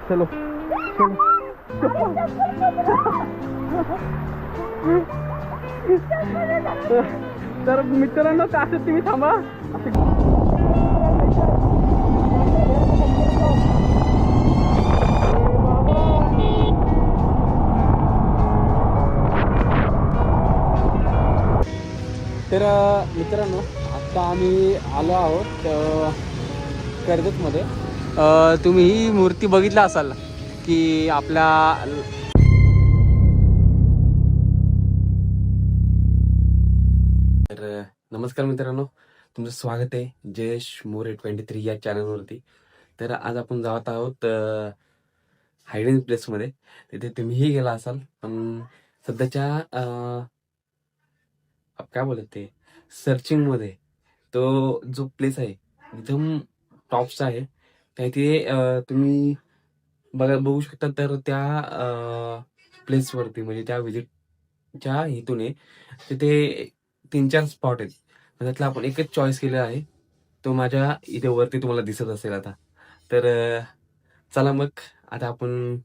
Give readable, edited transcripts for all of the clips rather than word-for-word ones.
चलो तर मित्रांनो काशात तुम्ही थांबा. तर मित्रांनो आत्ता आम्ही आलो आहोत कर्जतमध्ये. तुम्ही ही मूर्ती बघितला असाल की आपल्या तर नमस्कार मित्रांनो, तुमचं स्वागत आहे जयेश मोरे 23 या चॅनलवरती. तर आज आपण जात आहोत हायडिंग प्लेसमध्ये. तिथे तुम्हीही गेला असाल, पण सध्याच्या काय बोलत ते सर्चिंगमध्ये तो जो प्लेस आहे एकदम टॉपचा आहे. त्या तिथे तुम्ही बघू शकता. तर त्या प्लेसवरती म्हणजे त्या विजिटच्या हेतून तिथे 3-4 स्पॉट आहेत. त्यातला आपण एकच चॉईस केलेला आहे. तो माझ्या इथे वरती तुम्हाला दिसत असेल आता. तर चला मग आता आपण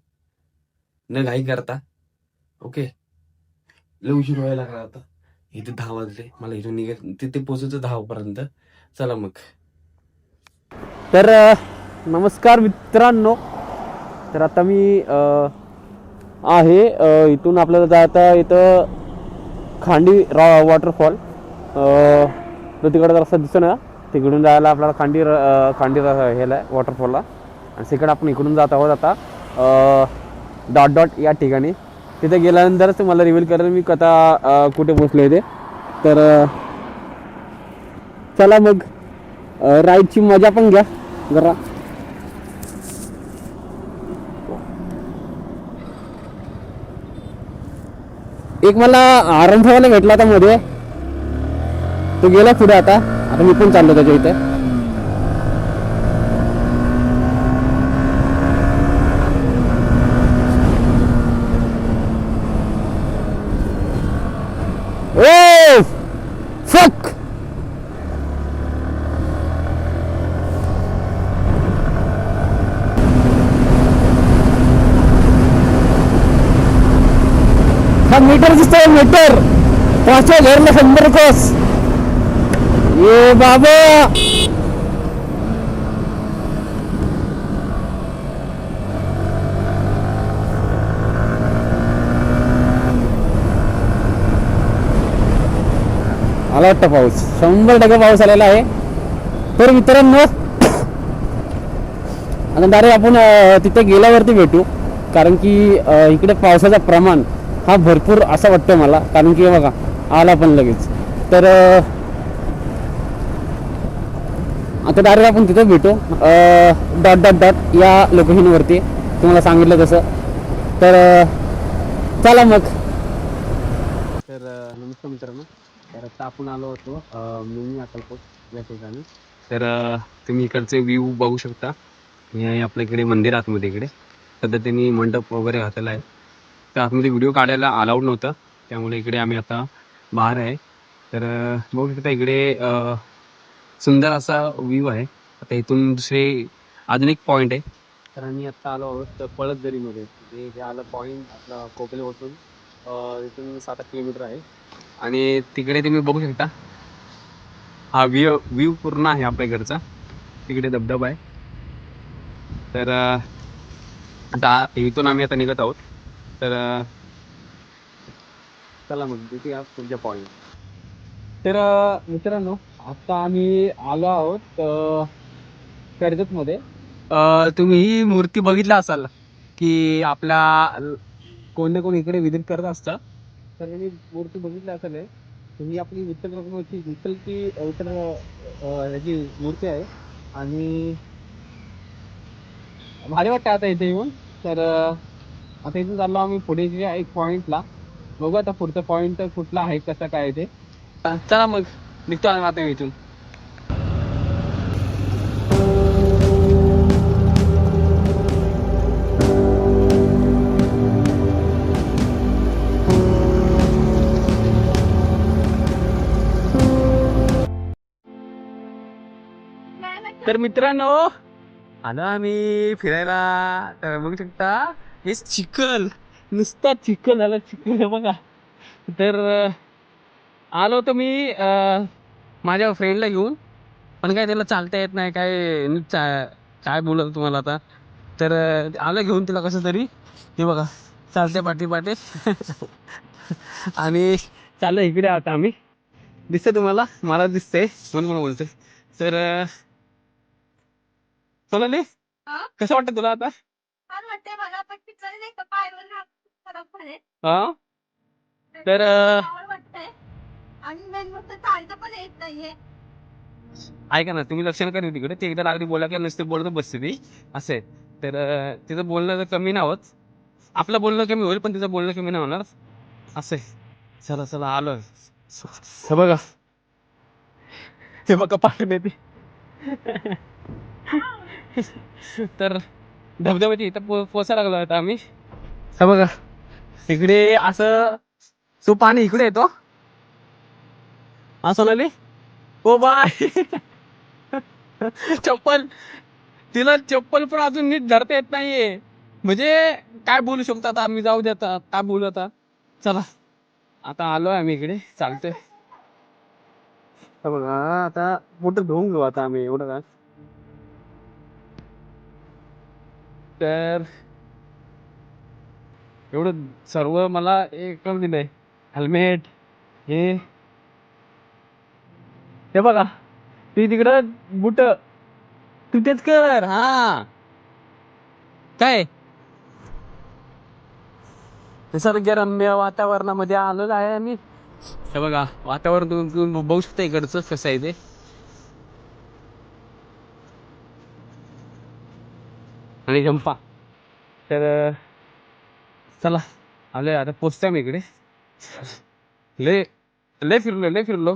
न घाई करता, ओके, लय उशीर व्हायला लागला आता. इथे 10 वाजले, मला इथून तिथे पोहोचायचं 10 पर्यंत. चला मग. तर नमस्कार मित्रांनो. तर आता मी आहे इथून आपल्याला जाता इथं खांडी वॉटरफॉल. तो तिकडे रस्ता दिसतो ना, तिकडून जायला आपल्याला खांडी ह्याला वॉटरफॉलला. आणि तिकडे आपण इकडून जात आहोत आता डॉट या ठिकाणी. तिथे गेल्यानंतरच मला रिव्हील करेल मी कथा कुठे पोचले ते. तर चला मग राईडची मजा पण घ्या जरा. एक मला आरंभावाला भेटला होता मध्ये, तो गेला पुढे. आता मी पण चाललो त्याच्या इथे. ओ फक, हा मीटर दिसतोय, मीटर 5 घरला 100 कोस. ये बाबा, आला वाटतं पाऊस. 100% पाऊस आलेला आहे. तर मित्रांनो आता डायरेक्ट आपण तिथे गेल्यावरती भेटू, कारण की इकडे पावसाचं प्रमाण हा भरपूर असं वाटतं मला. कारण की बघा आला पण लगेच. तर आता डायरेक्ट आपण तिथे भेटू डॉट या लोकेशनवरती, तुम्हाला सांगितलं तसं. तर चला मग. तर नमस्कार मित्रांनो. तर आता आपण आलो होतो मिनी अक्कलकोट या ठिकाणी. तर तुम्ही इकडचे व्ह्यू बघू शकता. हे आपल्या इकडे मंदिर आतमध्ये इकडे सध्या त्यांनी मंडप वगैरे घातलेला आहे. तर आतमध्ये व्हिडिओ काढायला अलाउड नव्हतं, त्यामुळे इकडे आम्ही आता बाहेर आहे. तर बघू शकता इकडे सुंदर असा व्ह्यू आहे. आता इथून दुसरे अजून एक पॉईंट आहे. तर आम्ही आत्ता आलो आहोत पळसदरीमध्ये. जे आलं पॉईंट आपला कोकलेवरून इथून 7-8 किलोमीटर आहे. आणि तिकडे तुम्ही बघू शकता हा व्ह्यू पूर्ण आहे आपल्या घरचा. तिकडे धबधबा आहे. तर आता इथून आम्ही आता निघत आहोत. तर चला मग भेटूया तुमच्या पॉईंट. तर मित्रांनो आता आम्ही आलो आहोत कर्जतमध्ये. तुम्ही ही मूर्ती बघितला असाल की आपल्या कोण ना कोण इकडे विजिट करत असतं. तर मी मूर्ती बघितली असेल. तुम्ही आपली विठ्ठल ह्याची मूर्ती आहे. आणि भारी वाटतं आता इथे येऊन. तर आता इथून चाललो आम्ही पुढे जे एक पॉईंटला. बघू आता पुढचा पॉईंट कुठला आहे, कसं काय ते. चला मग निघतो आम्ही आता इथून. तर मित्रांनो आलो आम्ही फिरायला. तर बघू शकता हे चिखल, नुसता चिखल झालं, चिखल आहे बघा. तर आलो तर मी माझ्या फ्रेंडला घेऊन, पण काय त्याला चालता येत नाही काय, काय बोलत तुम्हाला आता. तर आलं घेऊन तिला कसं तरी, हे बघा चालते पाठी पाठी. आणि चाललं इकडे आता आम्ही. दिसतंय तुम्हाला, मला दिसतंय म्हणून मला बोलतोय. तर सोनाली कसं वाटतं तुला आता? छान वाटतंय मला, पण पिक्चर नाही का पायवर खराब झाले. हा तर आवड वाटतंय आणि मेन म्हणजे चालता पण येत नाहीये. ऐका ना, तुम्ही लक्ष नका देऊ तिकडे. ते एकदा लागली बोला की नुसते बोलत बसते ती, असं आहे. तर तिचं बोलणं तर कमी नाही होत, आपलं बोलणं कमी होईल पण तिचं बोलणं कमी नाही होणार, असं आहे. चला चला आलो. हे बघा, हे बघा पाठवले ती. तर धबधब्याची इथं पोचायला लागलो आता आम्ही. हे बघा इकडे असं, तो पाणी इकडे येतो असं सोनाली. ओ बाय. चप्पल, तिला चप्पल पण अजून नीट धरता येत नाहीये. म्हणजे काय बोलू शकतो आता आम्ही, जाऊ देता काय बोलू आता. चला आता आलोय आम्ही इकडे, चालतोय. हे बघा आता मोठं धुवून घेऊ आता आम्ही, एवढं काय. तर एवढं सर्व मला एकदम दिलंय, हेल्मेट हे. हे बघा ती तिकडं बुट, तू तेच कर. हा काय निसर्गरम्य वातावरणामध्ये आलेलो आहे आम्ही. हे बघा वातावरण तुम्ही बघू शकता इकडचं कसं आहे ते. आणि जंपा. तर चला आलोय आता, पोचतोय मी इकडे. लय लय फिरलो, लय फिरलो.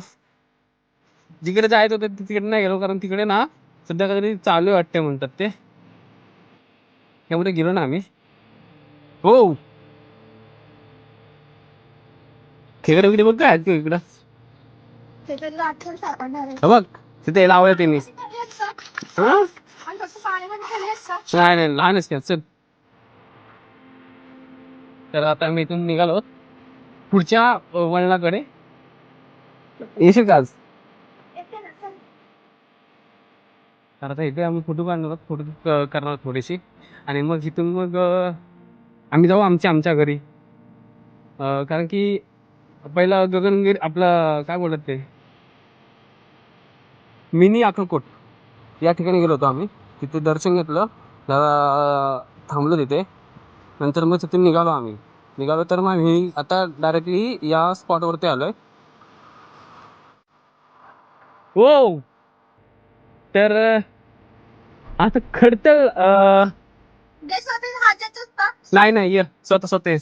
जिकडे जायचं होतं तिकडे नाही गेलो, कारण तिकडे ना सध्या काहीतरी चालू आहे वाटते म्हणतात ते, त्यामुळे गेलो ना आम्ही. हो खेकडे वगैरे बघ काय इकडं. त्याच्यात आठवण सापडणार आहे. हे बघ तिथे लावलं त्यांनी. हा आणि फक्त पाण्यामध्ये खाली असतं. नाही नाही लहानच घ्या चल. तर आता मी इथून निघालो पुढच्या वळणाकडे. येशील का आज? येते ना, चल. तर आता इथे आम्ही फोटो काढणार आहोत, फोटो करणार थोडीशी. आणि मग इथून मग आम्ही जाऊ आमच्या घरी. कारण की पहिला गगनगिरी आपला काय बोलत ते, मिनी अक्कलकोट या ठिकाणी गेलो होतो आम्ही. तिथे दर्शन घेतलं, जरा थांबलो तिथे. नंतर मग तिथून निघालो तर मग मी आता डायरेक्टली या स्पॉटवरती आलोय. हो तर आता खडतर जे स्वतः हातात असतं. नाही नाही ये स्वतः स्वतः ये.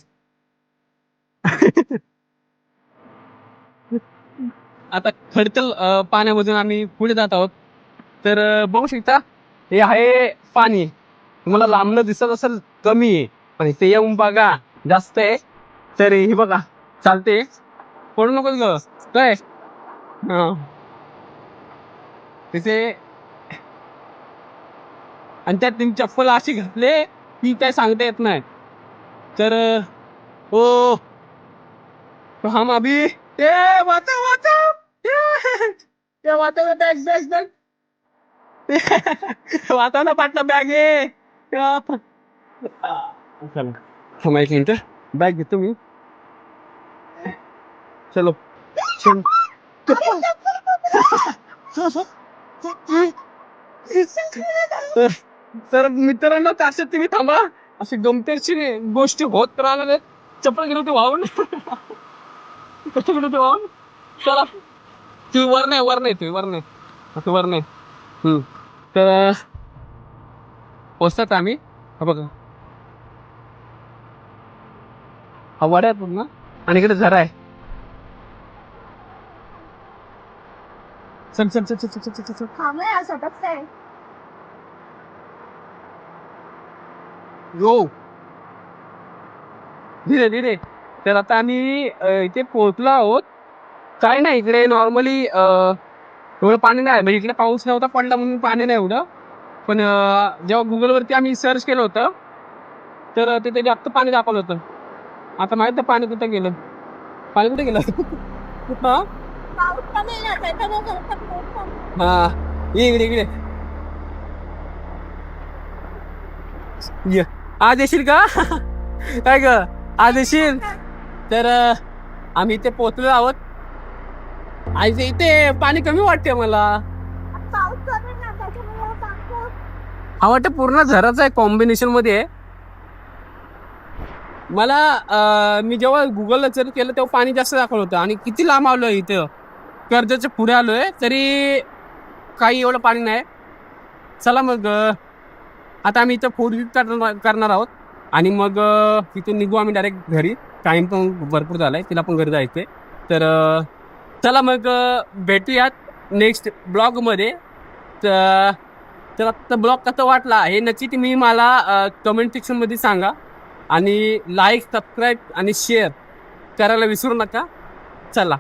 आता खडतर पाण्यामधून आम्ही पुढे जात आहोत. तर बघू शकता हे आहे पाणी. तुम्हाला लांबनं दिसत असेल कमी आहे, पण इथे येऊन बघा जास्त आहे. तर हे बघा चालते, पडू नकोस ग काय. हा तिथे, आणि त्यात तुम्ही चप्पल अशी घातले की काय सांगता येत नाही. तर ओ तो हम अभी ते वाचा वाचा, ते वाचा बॅग बॅग बॅग. वाचा ना पाटला बॅग आहे. चला थांबा एक मिनिट, बॅग घेतो मी. चलो चलो. तर तर मित्रांनो त्याच्यात तुम्ही थांबा, अशी गमतीची गोष्टी होत राहणार. चप्पल गेलो ते वाहून. कसं गेलो ते वाहून. चला तुम्ही वर नाही, वर नाही, तुम्ही वर नाही, असं वर नाही. तर पोचतात आम्ही. हा बघा हा वड्या आहेत पूर्ण, आणि इकडे झरा आहे. चल चल चल चल चल चल चल. हा मग असं कसं आहे. यो धीरे धीरे. तर आता आम्ही इथे पोहोचलो आहोत. काय नाही इकडे नॉर्मली एवढं पाणी नाही, म्हणजे इकडे पाऊस नव्हता पडला म्हणून पाणी नाही एवढं. पण जेव्हा गुगलवरती आम्ही सर्च केलं होतं तर तिथे जास्त पाणी दाखवलं होतं. आता माहित आहे पाणी कुठं गेलं. पाणी कुठे गेलं कुठं? पाऊस कमी आहे ना, त्याच्यामुळे जास्त पाऊस कमी. हा इकडे इकडे ये. आज येशील का काय ग आज येशील तर आम्ही इथे पोहोचलो आहोत. आज इथे पाणी कमी वाटते मला. पाऊस कमी आहे ना, त्याच्यामुळे पाऊस. हा वाटतं पूर्ण झराचं आहे कॉम्बिनेशन मध्ये आहे. मला मी जेव्हा गुगलला सर्च केलं तेव्हा पाणी जास्त दाखवलं होतं आणि किती लांब आलोय इथं कर्जतच्या पुढे आलोय तरी काही एवढं पाणी नाही. चला मग आता आम्ही इथं फूड करणार आहोत आणि मग तिथून निघू आम्ही डायरेक्ट घरी. टाइम पण भरपूर झालाय तिला पण घरी जायचंय. तर चला मग भेटूयात नेक्स्ट ब्लॉगमध्ये. तर आता ब्लॉग कसा वाटला हे नक्की तुम्ही मला कमेंट सेक्शनमध्ये सांगा आणि लाईक सबस्क्राईब आणि शेअर करायला विसरू नका. चला